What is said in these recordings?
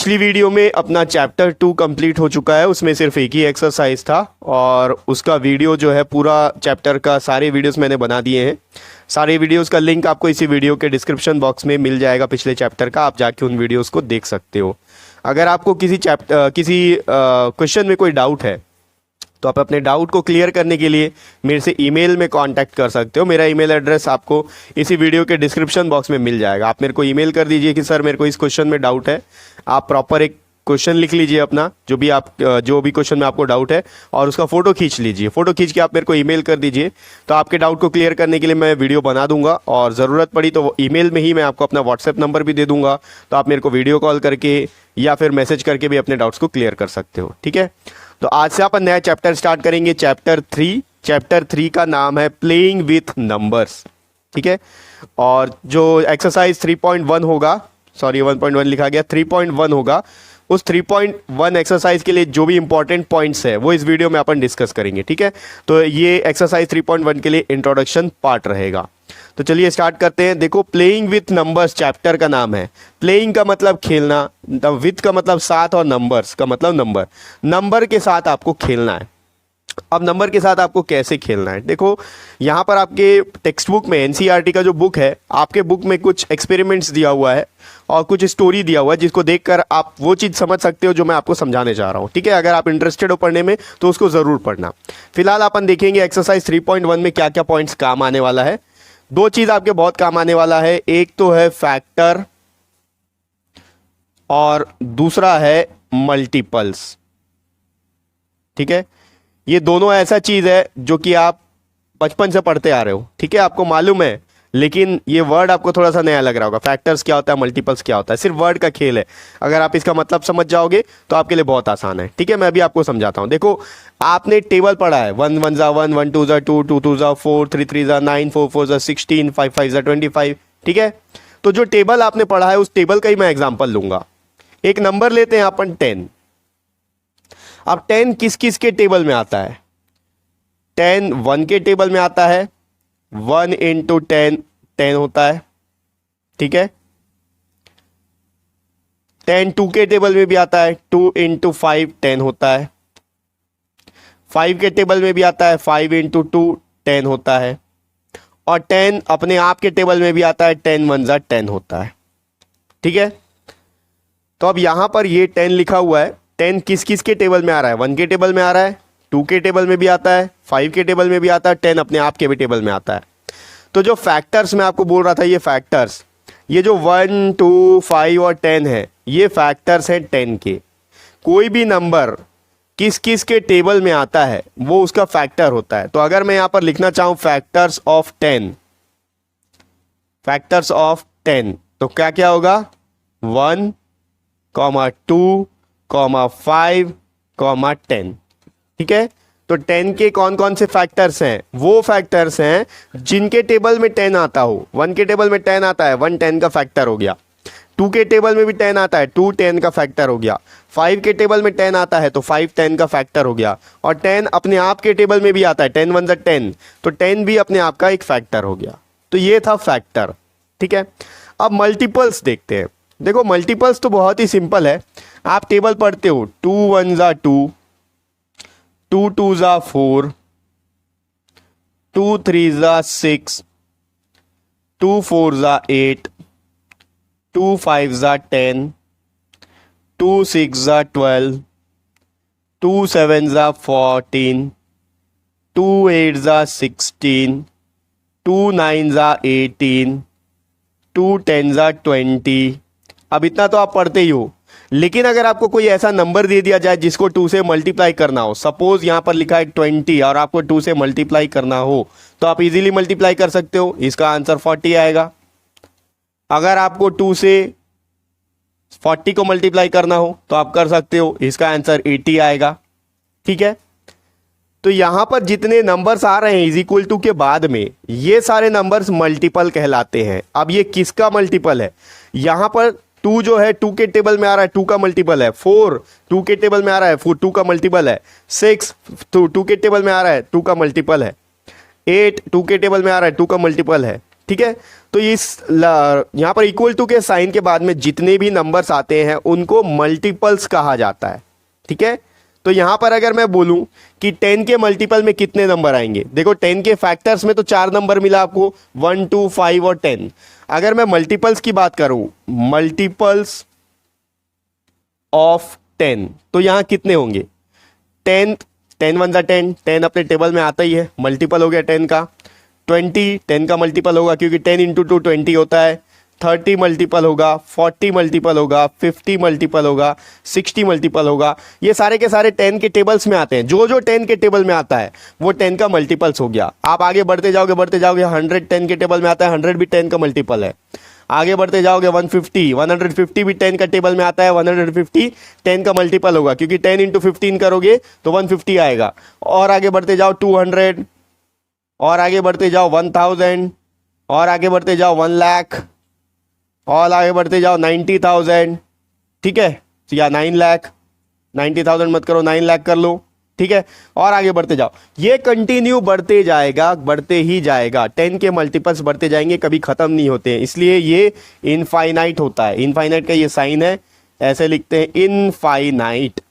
पिछली वीडियो में अपना चैप्टर 2 कंप्लीट हो चुका है, उसमें सिर्फ एक ही एक्सरसाइज था और उसका वीडियो जो है पूरा चैप्टर का सारे वीडियोस मैंने बना दिए हैं। सारे वीडियोस का लिंक आपको इसी वीडियो के डिस्क्रिप्शन बॉक्स में मिल जाएगा पिछले चैप्टर का, आप जाके उन वीडियोस को देख सकते हो। अगर आपको किसी क्वेश्चन में कोई डाउट है तो आप अपने डाउट को क्लियर करने के लिए मेरे से ईमेल में कांटेक्ट कर सकते हो। मेरा ईमेल एड्रेस आपको इसी वीडियो के डिस्क्रिप्शन बॉक्स में मिल जाएगा। आप मेरे को ईमेल कर दीजिए कि सर मेरे को इस क्वेश्चन में डाउट है। आप प्रॉपर एक क्वेश्चन लिख लीजिए अपना, जो भी क्वेश्चन में आपको डाउट है, और उसका फ़ोटो खींच लीजिए। फ़ोटो खींच के आप मेरे को ईमेल कर दीजिए, तो आपके डाउट को क्लियर करने के लिए मैं वीडियो बना दूंगा। और ज़रूरत पड़ी तो ईमेल में ही मैं आपको अपना व्हाट्सएप नंबर भी दे दूंगा, तो आप मेरे को वीडियो कॉल करके या फिर मैसेज करके भी अपने डाउट्स को क्लियर कर सकते हो। ठीक है, तो आज से अपन नया चैप्टर स्टार्ट करेंगे, चैप्टर 3। चैप्टर 3 का नाम है प्लेइंग विथ नंबर्स। ठीक है, और जो एक्सरसाइज 3.1 होगा, सॉरी 1.1 लिखा गया, 3.1 होगा, उस 3.1 एक्सरसाइज के लिए जो भी इंपॉर्टेंट पॉइंट्स है वो इस वीडियो में अपन डिस्कस करेंगे। ठीक है, तो ये एक्सरसाइज 3.1 के लिए इंट्रोडक्शन पार्ट रहेगा। तो चलिए स्टार्ट करते हैं। देखो, प्लेइंग विथ नंबर्स चैप्टर का नाम है। प्लेइंग का मतलब खेलना, विथ का मतलब साथ, और नंबर्स का मतलब नंबर। नंबर के साथ आपको खेलना है। अब नंबर के साथ आपको कैसे खेलना है, देखो यहाँ पर आपके टेक्स्ट बुक में, एनसीईआरटी का जो बुक है, आपके बुक में कुछ एक्सपेरिमेंट्स दिया हुआ है और कुछ स्टोरी दिया हुआ है, जिसको देखकर आप वो चीज़ समझ सकते हो जो मैं आपको समझाने चाह रहा हूँ। ठीक है, अगर आप इंटरेस्टेड हो पढ़ने में तो उसको ज़रूर पढ़ना। फिलहाल अपन देखेंगे एक्सरसाइज 3.1 में क्या क्या पॉइंट्स काम आने वाला है। दो चीज़ आपके बहुत काम आने वाला है, एक तो है फैक्टर और दूसरा है मल्टीपल्स। ठीक है, ये दोनों ऐसा चीज है जो कि आप बचपन से पढ़ते आ रहे हो। ठीक है, आपको मालूम है, लेकिन ये वर्ड आपको थोड़ा सा नया लग रहा होगा। फैक्टर्स क्या होता है, मल्टीपल्स क्या होता है, सिर्फ वर्ड का खेल है। अगर आप इसका मतलब समझ जाओगे तो आपके लिए बहुत आसान है। ठीक है, मैं अभी आपको समझाता हूँ। देखो, आपने टेबल पढ़ा है, 1 1 ज़ा 1, 1 2 ज़ा 2, 2 2 ज़ा 4, 3 3 ज़ा 9, 4 4 ज़ा 16, 5 5 ज़ा 25। ठीक है, तो जो टेबल आपने पढ़ा है उस टेबल का ही मैं एग्जाम्पल लूंगा। एक नंबर लेते हैं अपन 10। अब 10 किस किस के टेबल में आता है? 10 1 के टेबल में आता है, 1 इंटू 10 10 होता है। ठीक है, 10 2 के टेबल में भी आता है, 2 इंटू 5 10 होता है। 5 के टेबल में भी आता है, 5 इंटू 2 10 होता है। और 10 अपने आप के टेबल में भी आता है, 10 1 ज़ा 10 होता है। ठीक है, तो अब यहां पर ये 10 लिखा हुआ है, 10 किस किस के टेबल में आ रहा है? 1 के टेबल में आ रहा है, 2 के टेबल में भी आता है, 5 के टेबल में भी आता है, 10 अपने आप के भी टेबल में आता है। तो जो फैक्टर्स मैं आपको बोल रहा था, ये फैक्टर्स, ये जो 1 2 5 और 10 है, ये फैक्टर्स हैं 10 के। कोई भी नंबर किस किस के टेबल में आता है वो उसका फैक्टर होता है। तो अगर मैं यहां पर लिखना चाहूं फैक्टर्स ऑफ 10, फैक्टर्स ऑफ 10, तो क्या क्या होगा? 1, 2, 5, 10। ठीक है, तो 10 के कौन कौन से फैक्टर्स हैं? वो फैक्टर्स हैं जिनके टेबल में 10 आता हो। 1 के टेबल में 10 आता है, 1 10 का फैक्टर हो गया। 2 के टेबल में भी 10 आता है, 2 10 का फैक्टर हो गया। 5 के टेबल में 10 आता है तो 5 10 का फैक्टर हो गया। और 10 अपने आप के टेबल में भी आता है, 10 1 ज़ा 10, तो 10 भी अपने आप का एक फैक्टर हो गया। तो ये था फैक्टर। ठीक है, अब मल्टीपल्स देखते हैं। देखो, मल्टीपल्स तो बहुत ही सिंपल है। आप टेबल पढ़ते हो, 2 1 ज़ा 2, 2 2 ज़ा 4, 2 3 ज़ा 6, 2 4 ज़ा 8, 2 5 ज़ा 10, 2 6 ज़ा 12, 2 7 ज़ा 14, 2 8 ज़ा 16, 2 9 ज़ा 18, 2 10 ज़ा 20। अब इतना तो आप पढ़ते ही हो, लेकिन अगर आपको कोई ऐसा नंबर दे दिया जाए जिसको 2 से मल्टीप्लाई करना हो, सपोज यहां पर लिखा है 20 और आपको 2 से मल्टीप्लाई करना हो, तो आप इजीली मल्टीप्लाई कर सकते हो। इसका आंसर 40 आएगा। अगर आपको 2 से 40 को मल्टीप्लाई करना हो तो आप कर सकते हो, इसका आंसर 80 आएगा। ठीक है, तो यहां पर जितने नंबर्स आ रहे हैं इज इक्वल टू के बाद में, ये सारे नंबर्स मल्टीपल कहलाते हैं। अब ये किसका मल्टीपल है? यहां पर 2 जो है 2 के टेबल में आ रहा है, 2 का मल्टीपल है। 4 2 के टेबल में आ रहा है, 2 का मल्टीपल है। 6 2 के टेबल में आ रहा है, 2 का मल्टीपल है। 8 2 के टेबल में आ रहा है, 2 का मल्टीपल है। ठीक है, तो यहाँ पर इक्वल टू के साइन के बाद में जितने भी नंबर्स आते हैं उनको मल्टीपल्स कहा जाता है। ठीक है, तो यहां पर अगर मैं बोलूं कि 10 के मल्टीपल में कितने नंबर आएंगे, देखो 10 के फैक्टर्स में तो 4 नंबर मिला आपको, 1 2 5 और 10। अगर मैं मल्टीपल्स की बात करूं, मल्टीपल्स ऑफ 10, तो यहां कितने होंगे, 10, 10 वन जा 10, 10 अपने टेबल में आता ही है, मल्टीपल हो गया 10 का। 20 10 का मल्टीपल होगा क्योंकि 10 इंटू 2 20 होता है। 30 मल्टीपल होगा, 40 मल्टीपल होगा, 50 मल्टीपल होगा, 60 मल्टीपल होगा। ये सारे के सारे 10 के टेबल्स में आते हैं, जो जो 10 के टेबल में आता है वो 10 का मल्टीपल्स हो गया। आप आगे बढ़ते जाओगे 100 10 के टेबल में आता है, 100 भी 10 का मल्टीपल है। आगे बढ़ते जाओगे 150 भी 10 का टेबल में आता है, 150 10 का मल्टीपल होगा क्योंकि 10 इंटू 15 करोगे तो 150 आएगा। और आगे बढ़ते जाओ 200, और आगे बढ़ते जाओ 1000, और आगे बढ़ते जाओ 1 लाख, और आगे बढ़ते जाओ 90,000। ठीक है, या 9 लाख, 90,000 मत करो, 9 लाख कर लो। ठीक है, और आगे बढ़ते जाओ, ये कंटिन्यू बढ़ते जाएगा, बढ़ते ही जाएगा। 10 के मल्टीपल्स बढ़ते जाएंगे, कभी खत्म नहीं होते हैं, इसलिए ये इनफाइनाइट होता है। इनफाइनाइट का ये साइन है, ऐसे लिखते हैं इनफाइनाइट।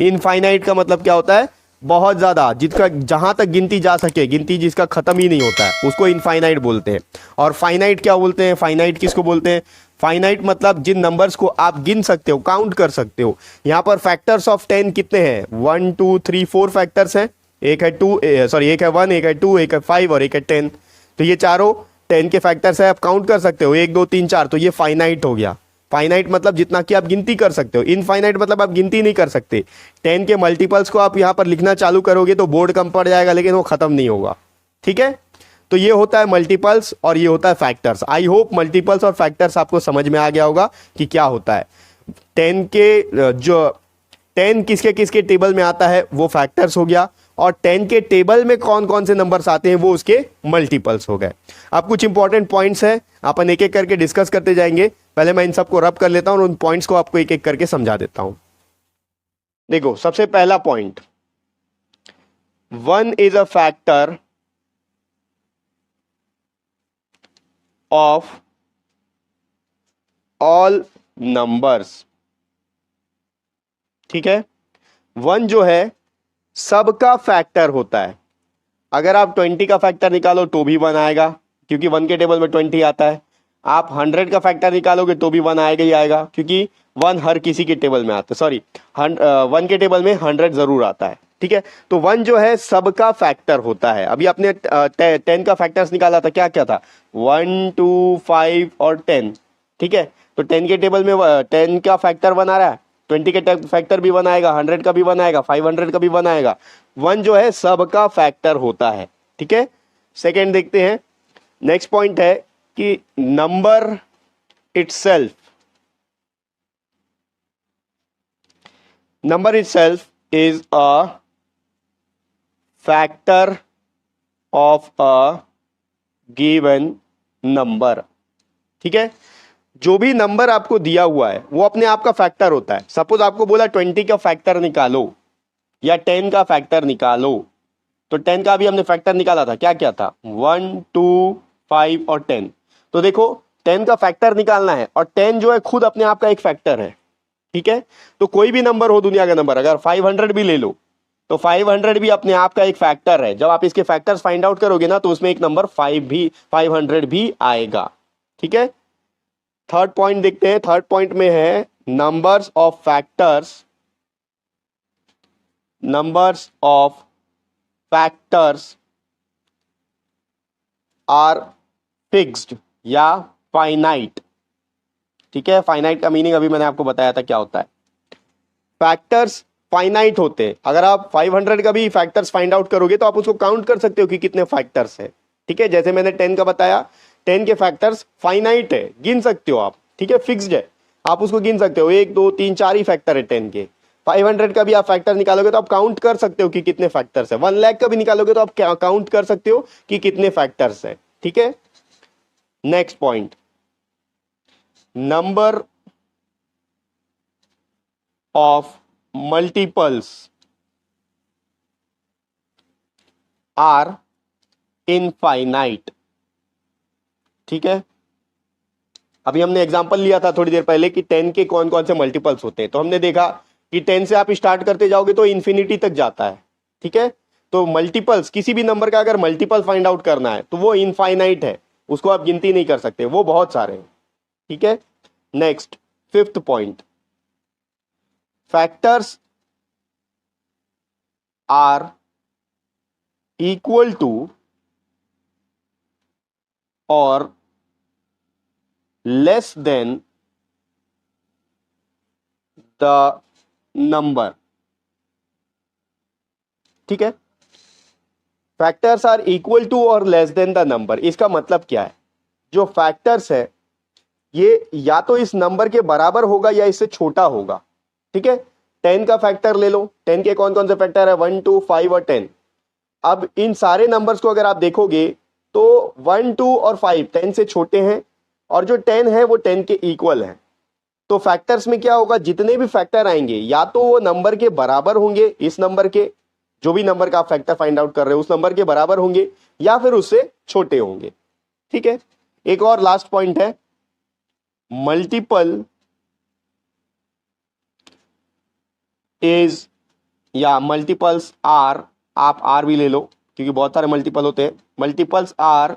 इनफाइनाइट का मतलब क्या होता है, बहुत ज्यादा, जिसका जहां तक गिनती जा सके, गिनती जिसका खत्म ही नहीं होता है उसको इनफाइनाइट बोलते हैं। और फाइनाइट क्या बोलते हैं, फाइनाइट किसको बोलते हैं, फाइनाइट मतलब जिन नंबर्स को आप गिन सकते हो, काउंट कर सकते हो। यहां पर फैक्टर्स ऑफ 10 कितने हैं, 1 2 3 4 फैक्टर्स हैं। एक है 2, सॉरी एक है 1, एक है 2, एक है 5 और एक है 10। तो ये चारों 10 के फैक्टर्स है, आप काउंट कर सकते हो, 1 2 3 4। तो ये फाइनाइट हो गया। फाइनाइट मतलब जितना कि आप गिनती कर सकते हो। इनफाइनाइट मतलब आप गिनती नहीं कर सकते। 10 के मल्टीपल्स को आप यहां पर लिखना चालू करोगे तो बोर्ड कम पड़ जाएगा, लेकिन वो खत्म नहीं होगा। ठीक है, तो ये होता है मल्टीपल्स और ये होता है फैक्टर्स। आई होप मल्टीपल्स और फैक्टर्स आपको समझ में आ गया होगा कि क्या होता है। 10 के जो 10 किसके किसके टेबल में आता है वो फैक्टर्स हो गया, और 10 के टेबल में कौन कौन से नंबर्स आते हैं वो उसके मल्टीपल्स हो गए। अब कुछ इंपॉर्टेंट पॉइंट्स है, अपन एक एक करके डिस्कस करते जाएंगे। पहले मैं इन सबको रब कर लेता हूं और उन पॉइंट्स को आपको एक एक करके समझा देता हूं। देखो, सबसे पहला point, 1 is a factor of all numbers. ठीक है, 1 जो है सबका फैक्टर होता है। अगर आप 20 का फैक्टर निकालो तो भी 1 आएगा क्योंकि 1 के टेबल में 20 आता है। आप 100 का फैक्टर निकालोगे तो भी 1 आएगा ही आएगा क्योंकि 1 हर किसी के टेबल में आता है। सॉरी, 1 के टेबल में 100 जरूर आता है। ठीक है, तो 1 जो है सबका फैक्टर होता है। अभी आपने 10 का फैक्टर्स निकाला था, क्या क्या था, 1 2 5 और 10। ठीक है, तो 10 के टेबल में 10 का फैक्टर 1 आ रहा है, 20 के फैक्टर भी 1 आएगा, 100 का भी 1 आएगा, 500 का भी 1 आएगा। 1 जो है सबका फैक्टर होता है। ठीक है, सेकेंड देखते हैं। नेक्स्ट पॉइंट है कि number itself, number itself is a factor of a given number. ठीक है, जो भी नंबर आपको दिया हुआ है वो अपने आप का फैक्टर होता है। सपोज आपको बोला 20 का फैक्टर निकालो या 10 का फैक्टर निकालो, तो 10 का भी हमने फैक्टर निकाला था, क्या क्या था, 1 2 5 और 10। तो देखो 10 का फैक्टर निकालना है और 10 जो है खुद अपने आप का एक फैक्टर है। ठीक है, तो कोई भी नंबर हो दुनिया का नंबर, अगर 500 भी ले लो तो 500 भी अपने आप का एक फैक्टर है। जब आप इसके फैक्टर्स फाइंड आउट करोगे ना तो उसमें एक नंबर 500 भी आएगा। ठीक है, थर्ड पॉइंट देखते हैं। थर्ड पॉइंट में है numbers of factors, numbers of factors are fixed या फाइनाइट। ठीक है, फाइनाइट का मीनिंग अभी मैंने आपको बताया था क्या होता है। फैक्टर्स फाइनाइट होते हैं। अगर आप 500 का भी फैक्टर्स फाइंड आउट करोगे तो आप उसको काउंट कर सकते हो कि कितने फैक्टर्स है। ठीक है, जैसे मैंने 10 का बताया, 10 के फैक्टर्स फाइनाइट है, गिन सकते हो आप। ठीक है, फिक्स्ड है, आप उसको गिन सकते हो, 1 2 3 4 ही फैक्टर है 10 के। 500 का भी आप फैक्टर निकालोगे तो आप काउंट कर सकते हो कि कितने फैक्टर्स है। 1 लाख का भी निकालोगे तो आप काउंट कर सकते हो कि कितने फैक्टर्स है। ठीक है, next point, number of multiples are infinite. ठीक है, अभी हमने एग्जांपल लिया था थोड़ी देर पहले कि 10 के कौन कौन से मल्टीपल्स होते हैं, तो हमने देखा कि 10 से आप स्टार्ट करते जाओगे तो इन्फिनिटी तक जाता है, ठीक है। तो मल्टीपल्स, किसी भी नंबर का अगर मल्टीपल फाइंड आउट करना है तो वो इनफाइनाइट है, उसको आप गिनती नहीं कर सकते, वो बहुत सारे हैं, ठीक है। Next, fifth point, factors are equal to और लेस देन द नंबर, ठीक है। फैक्टर्स आर इक्वल टू और लेस देन द नंबर, इसका मतलब क्या है? जो फैक्टर्स है ये या तो इस नंबर के बराबर होगा या इससे छोटा होगा, ठीक है। 10 का फैक्टर ले लो, 10 के कौन कौन से फैक्टर है? 1 2 5 और 10। अब इन सारे नंबर्स को अगर आप देखोगे तो 1 2 और 5 10 से छोटे हैं और जो 10 है वो 10 के इक्वल है। तो फैक्टर्स में क्या होगा, जितने भी फैक्टर आएंगे या तो वो नंबर के बराबर होंगे, इस नंबर के, जो भी नंबर का आप फैक्टर फाइंड आउट कर रहे हो उस नंबर के बराबर होंगे, या फिर उससे छोटे होंगे, ठीक है। एक और लास्ट पॉइंट है, मल्टीपल इज या मल्टीपल्स आर, आप आर भी ले लो क्योंकि बहुत सारे मल्टीपल होते हैं, मल्टीपल्स आर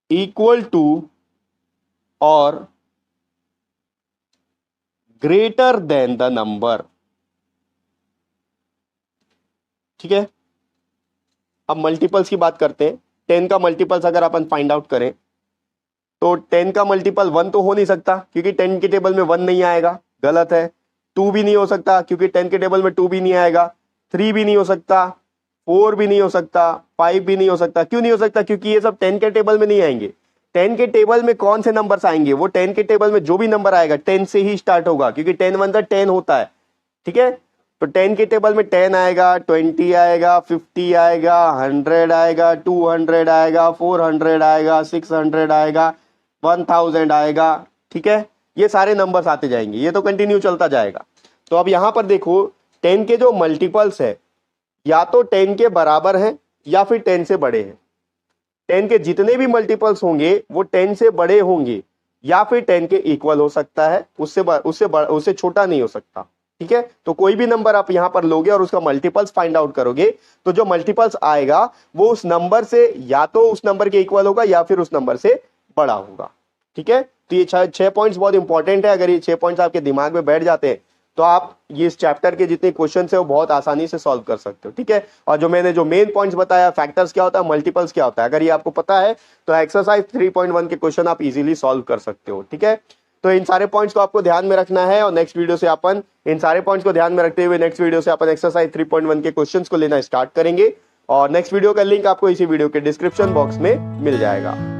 इक्वल टू और ग्रेटर देन द नंबर, ठीक है। अब मल्टीपल्स की बात करते हैं। 10 का मल्टीपल्स अगर अपन फाइंड आउट करें तो 10 का मल्टीपल 1 तो हो नहीं सकता क्योंकि 10 के टेबल में 1 नहीं आएगा, गलत है। 2 भी नहीं हो सकता क्योंकि 10 के टेबल में 2 भी नहीं आएगा। 3 भी नहीं हो सकता, 4 भी नहीं हो सकता, 5 भी नहीं हो सकता। क्यों नहीं हो सकता? क्योंकि ये सब 10 के टेबल में नहीं आएंगे। 10 के टेबल में कौन से नंबर्स आएंगे? वो 10 के टेबल में जो भी नंबर आएगा 10 से ही स्टार्ट होगा क्योंकि 10 1 10 होता है, ठीक है। तो 10 के टेबल में 10 आएगा, 20 आएगा, 50 आएगा, 100 आएगा, 200 आएगा, 400 आएगा, 600 आएगा, 1000 आएगा, ठीक है। ये सारे नंबर्स आते जाएंगे, ये तो कंटिन्यू चलता जाएगा। तो अब यहां पर देखो 10 के जो मल्टीपल्स है या तो 10 के बराबर हैं या फिर 10 से बड़े हैं। 10 के जितने भी मल्टीपल्स होंगे वो 10 से बड़े होंगे या फिर 10 के इक्वल हो सकता है, उससे छोटा नहीं हो सकता, ठीक है। तो कोई भी नंबर आप यहां पर लोगे और उसका मल्टीपल्स फाइंड आउट करोगे तो जो मल्टीपल्स आएगा वो उस नंबर से या तो उस नंबर के इक्वल होगा या फिर उस नंबर से बड़ा होगा, ठीक है। तो ये 6 पॉइंट्स बहुत इंपॉर्टेंट है। अगर ये 6 पॉइंट्स आपके दिमाग में बैठ जाते हैं तो आप ये इस चैप्टर के जितने क्वेश्चन है वो बहुत आसानी से सॉल्व कर सकते हो, ठीक है। और जो मैंने जो मेन पॉइंट्स बताया, फैक्टर्स क्या होता है, मल्टीपल्स क्या होता है, अगर ये आपको पता है तो एक्सरसाइज 3.1 के क्वेश्चन आप इजीली सॉल्व कर सकते हो, ठीक है। तो इन सारे पॉइंट्स को आपको ध्यान में रखना है और नेक्स्ट वीडियो से अपन इन सारे पॉइंट्स को ध्यान में रखते हुए नेक्स्ट वीडियो से अपन एक्सरसाइज 3.1 के क्वेश्चंस को लेना स्टार्ट करेंगे और नेक्स्ट वीडियो का लिंक आपको इसी वीडियो के डिस्क्रिप्शन बॉक्स में मिल जाएगा।